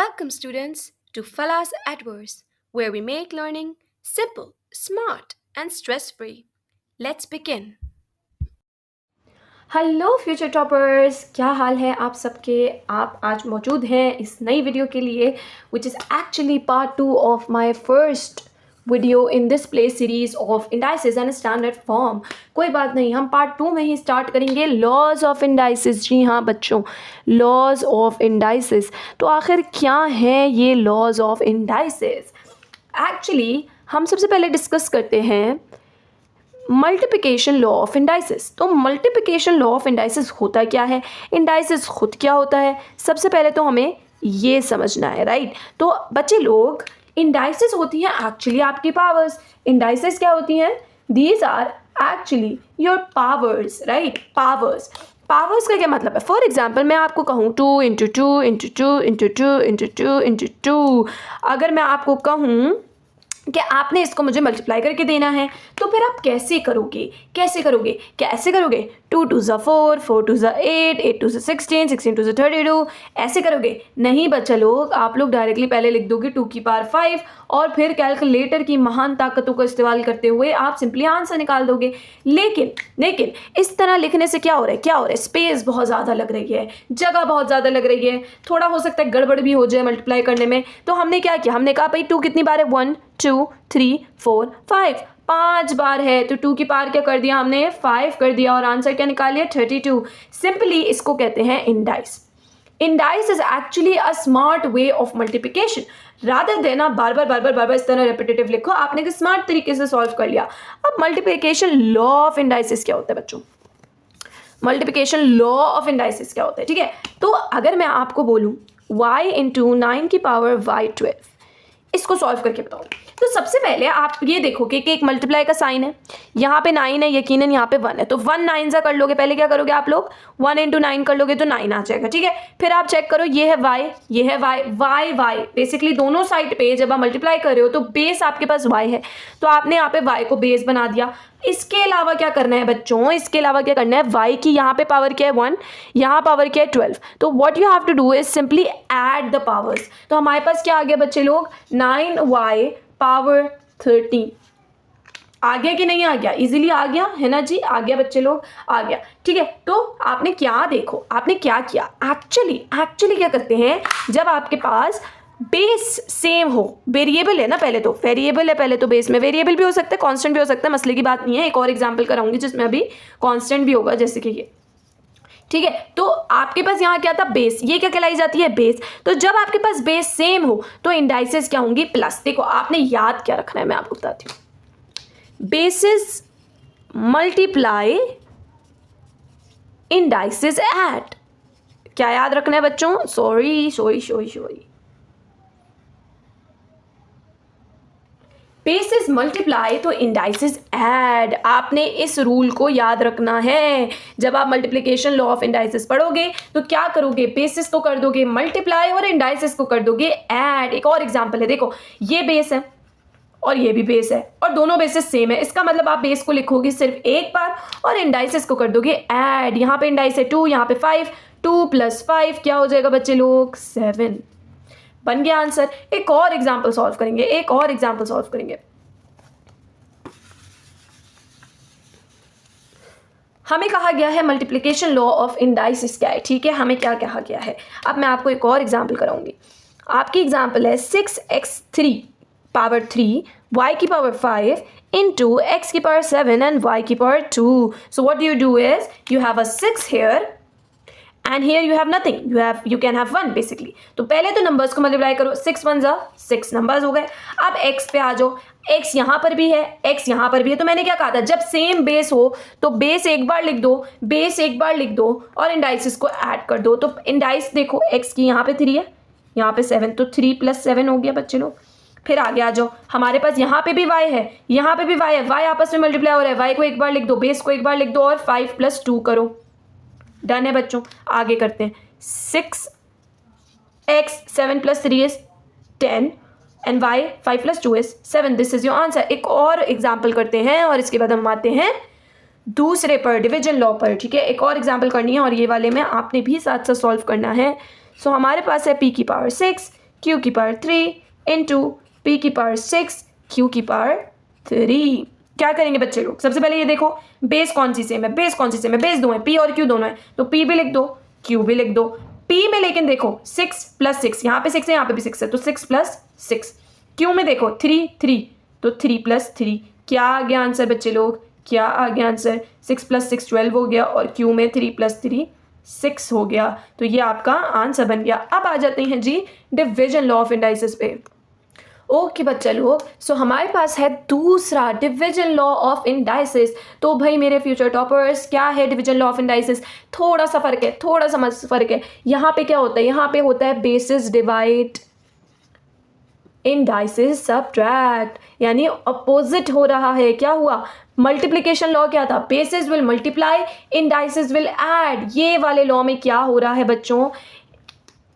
Welcome, students, to Fala's Adverse, where we make learning simple, smart, and stress free. Let's begin. Hello future toppers, क्या हाल है आप सबके। आप आज मौजूद हैं इस नई वीडियो के लिए which is actually part 2 of my first video in this play series of indices and standard form. कोई बात नहीं, हम पार्ट 2 में ही स्टार्ट करेंगे लॉज ऑफ इंडाइसिस। जी हाँ बच्चों, लॉज ऑफ इंडाइसिस। तो आखिर क्या है ये लॉज ऑफ इंडाइसिस। एक्चुअली हम सबसे पहले डिस्कस करते हैं मल्टीप्लिकेशन लॉ ऑफ इंडाइसिस। तो मल्टीप्लिकेशन लॉ ऑफ इंडाइसिस होता क्या है, इंडाइसिस खुद क्या होता है, सबसे पहले तो हमें ये समझना है, राइट। तो बच्चे लोग, इंडाइसिस होती हैं एक्चुअली आपकी पावर्स। इंडाइसिस क्या होती हैं, these are actually your powers, right. Powers का क्या मतलब है। फॉर एग्जाम्पल मैं आपको कहूँ 2 into 2 into 2 into 2 into 2 into 2, अगर मैं आपको कहूँ कि आपने इसको मुझे मल्टीप्लाई करके देना है, तो फिर आप कैसे करोगे 2 2 ज़ा 4, 4 2 ज़ा 8, 8 2 ज़ा 16, 16 2 ज़ा 32, ऐसे करोगे नहीं बच्चा लोग। आप लोग डायरेक्टली पहले लिख दोगे 2 की पावर 5 और फिर कैलकुलेटर की महान ताकतों का इस्तेमाल करते हुए आप सिंपली आंसर निकाल दोगे। लेकिन इस तरह लिखने से क्या हो रहा है, स्पेस बहुत ज़्यादा लग रही है, जगह बहुत ज़्यादा लग रही है, थोड़ा हो सकता है गड़बड़ भी हो जाए मल्टीप्लाई करने में। तो हमने क्या किया, हमने कहा भाई 2 कितनी बार है, 1 2 3 4 5, 5 बार है, तो 2 की पावर क्या कर दिया हमने, 5 कर दिया और आंसर क्या निकाल लिया, 32। सिंपली इसको कहते हैं indices. Indices is actually a smart way of multiplication. Rather than आप बार बार इस तरह रेपिटेटिव लिखो, आपने एक स्मार्ट तरीके से सॉल्व कर लिया। अब मल्टीप्लिकेशन लॉ ऑफ इंडाइसिस क्या होता है बच्चों, मल्टीप्लिकेशन लॉ ऑफ इंडाइसिस क्या होता है, ठीक है। तो अगर मैं आपको बोलूं y इंटू 9 की पावर y12, इसको सॉल्व करके बताओ। तो सबसे पहले आप ये देखोगे कि एक मल्टीप्लाई का साइन है, यहाँ पे 9 है, यकीनन यहाँ पे 1 है, तो 1 9 सा कर लोगे। पहले क्या करोगे आप लोग, 1 इंटू 9 कर लोगे तो 9 आ जाएगा, ठीक है। फिर आप चेक करो, ये है y, ये है y बेसिकली दोनों साइड पे जब आप मल्टीप्लाई कर रहे हो तो बेस आपके पास y है, तो आपने यहाँ पे y को बेस बना दिया। इसके अलावा क्या करना है बच्चों, इसके अलावा क्या करना है, y की यहाँ पे पावर क्या है 1, यहाँ पावर क्या है 12। तो what you have to do is simply add the powers. तो हमारे पास क्या आ गया बच्चे लोग, 9y पावर 13। आ गया कि नहीं आ गया, इजीली आ गया है ना जी, आ गया बच्चे लोग, आ गया, ठीक है। तो आपने क्या देखो, आपने क्या किया, एक्चुअली क्या करते हैं, जब आपके पास बेस सेम हो, वेरिएबल है ना, पहले तो वेरिएबल है, पहले तो बेस में वेरिएबल भी हो सकता है, कांस्टेंट भी हो सकता है, मसले की बात नहीं है। एक और एग्जांपल कराऊंगी जिसमें अभी कांस्टेंट भी होगा, जैसे कि ये, ठीक है। तो आपके पास यहाँ क्या था, बेस, ये क्या कहलाई जाती है, बेस। तो जब आपके पास बेस सेम हो तो इंडाइसेस क्या होंगी, प्लस। देखो आपने याद क्या रखना है, मैं आपको बताती हूँ, बेसिस मल्टीप्लाई इंडाइसेस ऐड। क्या याद रखना है बच्चों, सॉरी बेसिस मल्टीप्लाई तो इंडाइसेस ऐड। आपने इस रूल को याद रखना है। जब आप मल्टीप्लिकेशन लॉ ऑफ इंडाइसेस पढ़ोगे तो क्या करोगे, बेसिस को कर दोगे मल्टीप्लाई और इंडाइसेस को कर दोगे ऐड। एक और एग्जांपल है, देखो ये बेस है और ये भी बेस है और दोनों बेसिस सेम है, इसका मतलब आप बेस को लिखोगे सिर्फ एक बार और इंडाइसेस को कर दोगे ऐड। यहाँ पे इंडाइस है 2, यहाँ पे 5, 2 + 5 क्या हो जाएगा बच्चे लोग, 7। बन गया आंसर। एक और एग्जांपल सॉल्व करेंगे, हमें कहा गया है मल्टीप्लिकेशन लॉ ऑफ इंडाइसिस क्या है, ठीक है, हमें क्या कहा गया है। अब मैं आपको एक और एग्जांपल कराऊंगी। आपकी एग्जांपल है 6x3 पावर 3 y की पावर 5 इंटू x की पावर 7 एंड y की power 2। So what you do is you have a 6 here and here you have nothing, you can have 1 basically. तो पहले तो नंबर्स को multiply करो, 6 1 ज़ा 6 नंबर्स हो गए। अब x पे आ जाओ, x यहाँ पर भी है, x यहाँ पर भी है। तो मैंने क्या कहा था, जब सेम बेस हो तो बेस एक बार लिख दो और इंडाइसिस को ऐड कर दो। तो इंडाइस देखो, x की यहाँ पे 3 है, यहाँ पे 7, तो 3 + 7 हो गया बच्चे लोग। फिर आगे आ जाओ, हमारे पास यहाँ पे भी y है, यहाँ पे भी y है, y आपस में मल्टीप्लाई हो रहा है, y को एक बार लिख दो, बेस को एक बार लिख दो और 5 + 2 करो। डन है बच्चों, आगे करते हैं। 6x 7 + 3 is 10 and y 5 + 2 is 7। This is your answer. एक और एग्जाम्पल करते हैं और इसके बाद हम आते हैं दूसरे पर, डिवीजन लॉ पर, ठीक है। एक और एग्जाम्पल करनी है और ये वाले में आपने भी साथ साथ सॉल्व करना है। सो हमारे पास है p की पावर 6, क्यू की पावर 3 इंटू पी की पावर 6 क्यू की पावर 3। क्या करेंगे बच्चे लोग, सबसे पहले ये देखो बेस कौन सी सेम है, बेस कौन सी सेम है, बेस दो है, पी और क्यू दोनों है, तो पी भी लिख दो क्यू भी लिख दो। पी में लेकिन देखो 6 प्लस 6, यहाँ पे 6 है यहाँ पे भी 6 है, तो 6 प्लस 6। क्यू में देखो 3 3, तो 3 प्लस 3। क्या आ गया आंसर बच्चे लोग, क्या आ गया आंसर, 6 प्लस 6 12 हो गया, और क्यू में 3 प्लस 3 6 हो गया। तो ये आपका आंसर बन गया। अब आ जाते हैं जी डिवीजन लॉ ऑफ इंडाइसिस पे। ओके बच्चा लोग, सो हमारे पास है दूसरा डिवीजन लॉ ऑफ इंडाइसिस। तो भाई मेरे फ्यूचर टॉपर्स, क्या है डिवीजन लॉ ऑफ इंडाइसिस? थोड़ा सा फर्क है, थोड़ा सा फर्क है। यहाँ पे क्या होता है, यहाँ पे होता है बेसिस डिवाइड, इंडाइसिस सब्ट्रैक्ट, यानी अपोजिट हो रहा है। क्या हुआ, मल्टीप्लिकेशन लॉ क्या था, basis will multiply, indices will add. ये वाले लॉ में क्या हो रहा है बच्चों,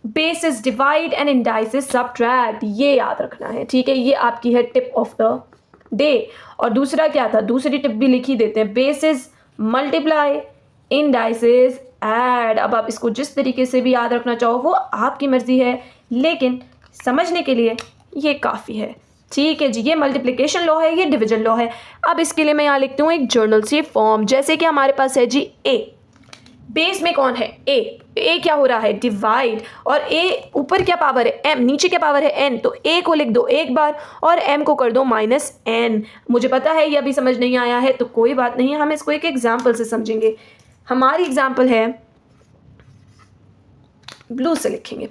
basis divide and indices subtract, ये याद रखना है, ठीक है। ये आपकी है टिप ऑफ द डे। और दूसरा क्या था, दूसरी टिप भी लिख ही देते हैं, बेसिस मल्टीप्लाई, इंडाइसिस ऐड। अब आप इसको जिस तरीके से भी याद रखना चाहो वो आपकी मर्जी है, लेकिन समझने के लिए ये काफ़ी है, ठीक है जी। ये मल्टीप्लिकेशन लॉ है, ये डिवीजन लॉ है। अब इसके लिए मैं यहाँ लिखती हूँ एक जर्नल सी फॉर्म, जैसे कि हमारे पास है जी ए, बेस में कौन है, ए क्या हो रहा है, डिवाइड, और ए ऊपर क्या पावर है, एम, नीचे क्या पावर है, एन, तो ए को लिख दो एक बार और एम को कर दो -n। मुझे पता है ये अभी समझ नहीं आया है, तो कोई बात नहीं, हम इसको एक एग्जाम्पल से समझेंगे। हमारी एग्जाम्पल है, ब्लू से लिखेंगे,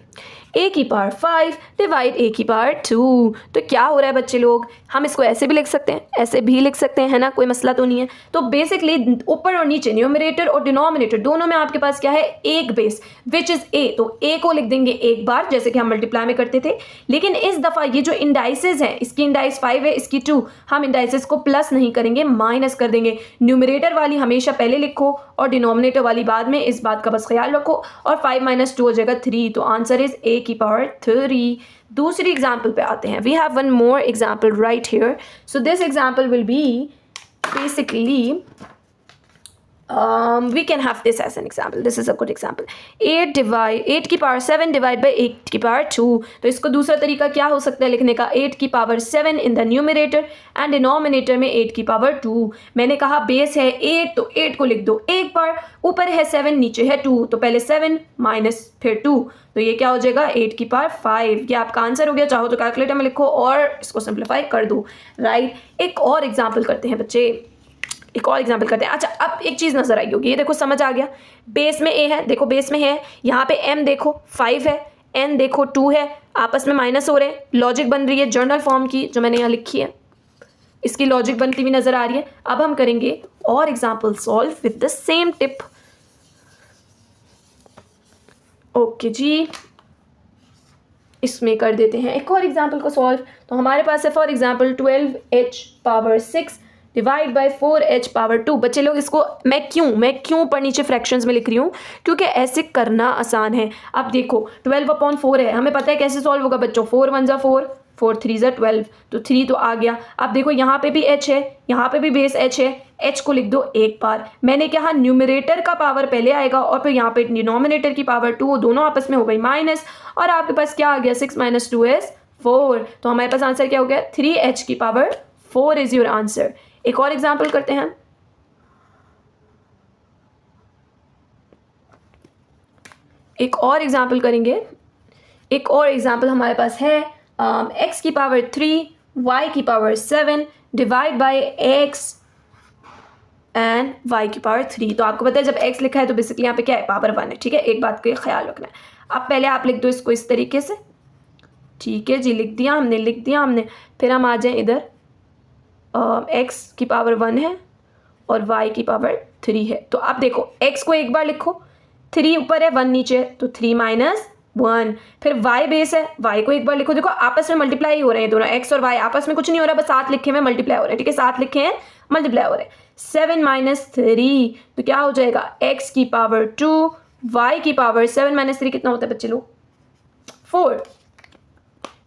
ए की पावर 5 डिवाइड ए की पावर 2। तो क्या हो रहा है बच्चे लोग, हम इसको ऐसे भी लिख सकते हैं, ऐसे भी लिख सकते हैं, है ना, कोई मसला तो नहीं है। तो बेसिकली ऊपर और नीचे, न्यूमरेटर और डिनोमिनेटर दोनों में आपके पास क्या है, एक बेस विच इज़ ए। तो ए को लिख देंगे एक बार, जैसे कि हम मल्टीप्लाई में करते थे। लेकिन इस दफ़ा ये जो इंडाइसिस है, इसकी इंडाइस 5 है, इसकी 2, हम इंडाइसिस को प्लस नहीं करेंगे, माइनस कर देंगे। न्यूमरेटर वाली हमेशा पहले लिखो और डिनोमिनेटर वाली बाद में, इस बात का बस ख्याल रखो। और 5 - 2 हो जाएगा 3, तो आंसर इज ए की पावर 3। दूसरी एग्जाम्पल पे आते हैं, we have one more example right here. So this example will be basically we can have this as an example. This is a good example. 8 की पावर 7 डिवाइड बाई 8 की power 2। तो इसको दूसरा तरीका क्या हो सकता है लिखने का, 8 की power 7 in the numerator and denominator में 8 की पावर 2। मैंने कहा बेस है 8, तो 8 को लिख दो एक बार, ऊपर है 7 नीचे है 2, तो पहले 7 माइनस फिर 2, तो ये क्या हो जाएगा 8 की पावर 5। ये आपका आंसर हो गया। चाहो तो कैलकुलेटर में लिखो और इसको सिंप्लीफाई कर दो, राइट। एक और एग्जाम्पल करते हैं बच्चे, एक और एग्जाम्पल करते हैं। अच्छा, अब एक चीज़ नज़र आई होगी, ये देखो समझ आ गया, बेस में ए है, देखो बेस में है, यहाँ पे एम देखो 5 है, एन देखो 2 है, आपस में माइनस हो रहे हैं, लॉजिक बन रही है जर्नल फॉर्म की जो मैंने यहाँ लिखी है, इसकी लॉजिक बनती हुई नज़र आ रही है। अब हम करेंगे और example solve with the same tip. Okay जी, इसमें कर देते हैं एक और एग्जाम्पल को सॉल्व। तो हमारे पास है for example 12h power 6 divide by 4h power 2। बच्चे लोग इसको मैं क्यों ऊपर नीचे फ्रैक्शंस में लिख रही हूँ, क्योंकि ऐसे करना आसान है। अब देखो 12/4 है, हमें पता है कैसे सॉल्व होगा बच्चों, 4 1 ज़ा 4, 4 3 ज़ा 12, तो 3 तो आ गया। अब देखो यहाँ पे भी h है, यहाँ पे भी बेस h है, h को लिख दो एक बार। मैंने कहा न्यूमरेटर का पावर पहले आएगा और फिर यहाँ पे डिनोमिनेटर की पावर 2, दोनों आपस में हो गई माइनस, और आपके पास क्या आ गया 6 - 2 is 4। तो हमारे पास आंसर क्या हो गया 3h की पावर 4 इज योर आंसर। एक और एग्जाम्पल करते हैं, एक और एग्जाम्पल करेंगे। एक और एग्जाम्पल हमारे पास है x की पावर 3 y की power 7 divide by x and y की पावर 3। तो आपको पता है जब x लिखा है तो बेसिकली यहाँ पे क्या है, पावर 1 है, ठीक है। एक बात का ख्याल रखना है। अब पहले आप लिख दो इसको इस तरीके से, ठीक है जी, लिख दिया हमने। फिर हम आ जाएं इधर, x की पावर 1 है और y की पावर 3 है। तो आप देखो x को एक बार लिखो, 3 ऊपर है 1 नीचे है, तो 3 - 1। फिर y बेस है, y को एक बार लिखो। देखो आपस में मल्टीप्लाई हो रहे हैं दोनों, x और y आपस में कुछ नहीं हो रहा, बस साथ लिखे हुए मल्टीप्लाई हो रहे हैं, ठीक है, साथ लिखे हैं मल्टीप्लाई हो रहे हैं। 7 - 3, तो क्या हो जाएगा x की पावर 2 y की पावर 7 - 3 कितना होता है बच्चे लोग, 4।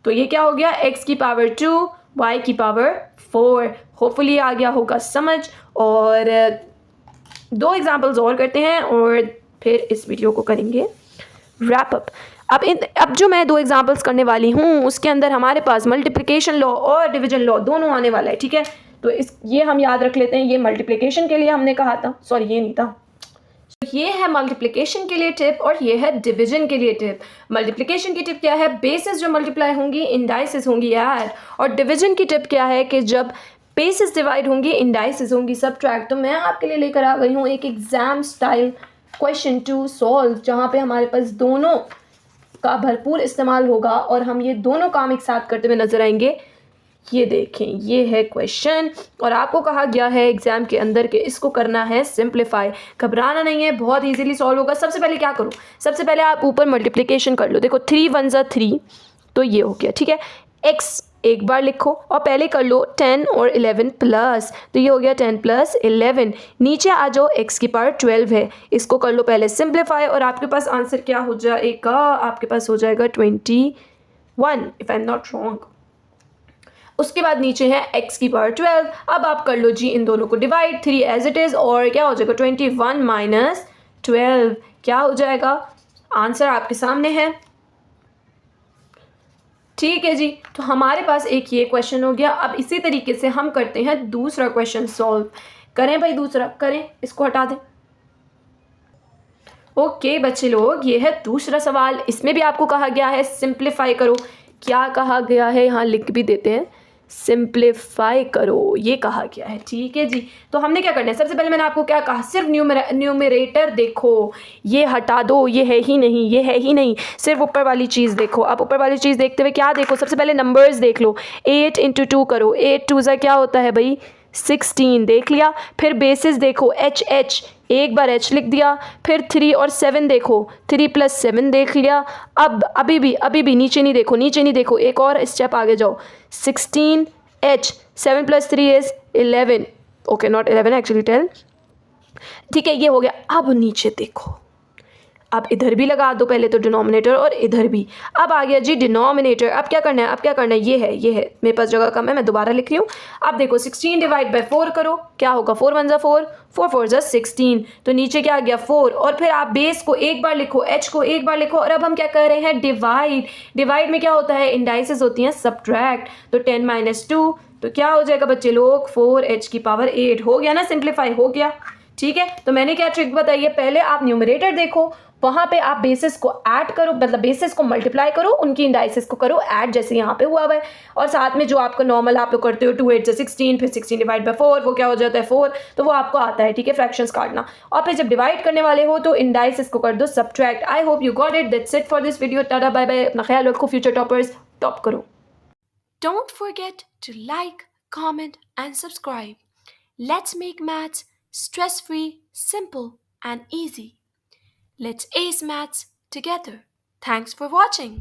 तो ये क्या हो गया x की पावर 2 y की पावर 4। होपफुली आ गया होगा समझ। और 2 एग्जाम्पल्स और करते हैं और फिर इस वीडियो को करेंगे रैप अप। अब जो मैं 2 एग्जांपल्स करने वाली हूँ उसके अंदर हमारे पास मल्टीप्लिकेशन लॉ और डिवीजन लॉ दोनों आने वाला है, ठीक है। तो ये हम याद रख लेते हैं, ये मल्टीप्लिकेशन के लिए हमने कहा था, सॉरी ये नहीं था। तो ये है मल्टीप्लिकेशन के लिए टिप और ये है डिवीजन के लिए टिप। मल्टीप्लिकेशन की टिप क्या है, बेसिस जो मल्टीप्लाई होंगी इंडाइसिस होंगी ऐड, और डिवीजन की टिप क्या है कि जब बेसिस डिवाइड होंगी इंडाइसिस होंगी सब्ट्रैक्ट। तो मैं आपके लिए लेकर आ गई हूँ एक exam style question to solve, जहाँ पे हमारे पास दोनों का भरपूर इस्तेमाल होगा और हम ये दोनों काम एक साथ करते हुए नजर आएंगे। ये देखें, ये है क्वेश्चन और आपको कहा गया है एग्जाम के अंदर के इसको करना है सिंप्लीफाई। घबराना नहीं है, बहुत इजीली सॉल्व होगा। सबसे पहले क्या करो, सबसे पहले आप ऊपर मल्टीप्लिकेशन कर लो। देखो 3 × 1 = 3, तो ये हो गया, ठीक है। x एक बार लिखो और पहले कर लो 10 और 11 प्लस, तो ये हो गया 10 + 11। नीचे आ जाओ, x की पावर 12 है, इसको कर लो पहले सिंप्लीफाई और आपके पास आंसर क्या हो जाएगा, आपके पास हो जाएगा 21 if I am not wrong. उसके बाद नीचे है x की पावर 12। अब आप कर लो जी इन दोनों को डिवाइड, 3 एज इट इज़, और क्या हो जाएगा 21 - 12 क्या हो जाएगा, आंसर आपके सामने है, ठीक है जी। तो हमारे पास एक ये क्वेश्चन हो गया। अब इसी तरीके से हम करते हैं दूसरा क्वेश्चन सॉल्व। करें भाई, दूसरा करें, इसको हटा दें। ओके बच्चे लोग, ये है दूसरा सवाल। इसमें भी आपको कहा गया है सिंप्लीफाई करो। क्या कहा गया है, यहाँ लिख भी देते हैं, सिंप्लीफाई करो, ये कहा गया है, ठीक है जी। तो हमने क्या करना है, सबसे पहले मैंने आपको क्या कहा, सिर्फ न्यूमरेटर देखो, ये हटा दो, ये है ही नहीं, ये है ही नहीं, सिर्फ ऊपर वाली चीज़ देखो। आप ऊपर वाली चीज़ देखते हुए क्या देखो, सबसे पहले नंबर्स देख लो। 8 × 2 करो, 8 × 2 क्या होता है भाई 16, देख लिया। फिर बेसिस देखो, h एक बार h लिख दिया। फिर 3 और 7 देखो, 3 + 7 देख लिया। अब अभी भी नीचे नहीं देखो, नीचे नहीं देखो, एक और स्टेप आगे जाओ, 16h 7 + 3 = 11, ओके नॉट 11 एक्चुअली 10, ठीक है, ये हो गया। अब नीचे देखो, अब इधर भी लगा दो पहले तो डिनोमिनेटर और इधर भी। अब आ गया जी डिनोमिनेटर। अब क्या करना है, अब क्या करना है, ये है मेरे पास जगह कम है, मैं दोबारा लिख रही हूँ। अब देखो 16 / 4 करो, क्या होगा, 4 × 1 = 4, 4 × 4 = 16, तो नीचे क्या आ गया 4, और फिर आप बेस को एक बार लिखो, h को एक बार लिखो, और अब हम क्या कर रहे हैं डिवाइड। डिवाइड में क्या होता है, इंडाइसिस होती हैं सब्ट्रैक्ट, तो 10 - 2, तो क्या हो जाएगा बच्चे लोग 4h की पावर 8, हो गया ना, सिंप्लीफाई हो गया, ठीक है। तो मैंने क्या ट्रिक बताई है, पहले आप न्यूमरेटर देखो, वहाँ पे आप बेसिस को ऐड करो, मतलब बेसिस को मल्टीप्लाई करो, उनकी इंडाइसिस को करो ऐड, जैसे यहाँ पे हुआ है। और साथ में जो आपका नॉर्मल आप लोग करते हो 2 × 8 = 16, फिर 16 / 4, वो क्या हो जाता है 4, तो वो आपको आता है, ठीक है, फ्रैक्शंस काटना। और फिर जब डिवाइड करने वाले हो तो इंडाइसिस को कर दो subtract. I hope you got it, that's it for this video. Tata bye bye, अपना ख्याल रखो, फ्यूचर टॉपर्स टॉप करो। Don't forget to like, comment, and subscribe. Let's make maths stress free, simple, and easy. Let's ace maths together. Thanks for watching.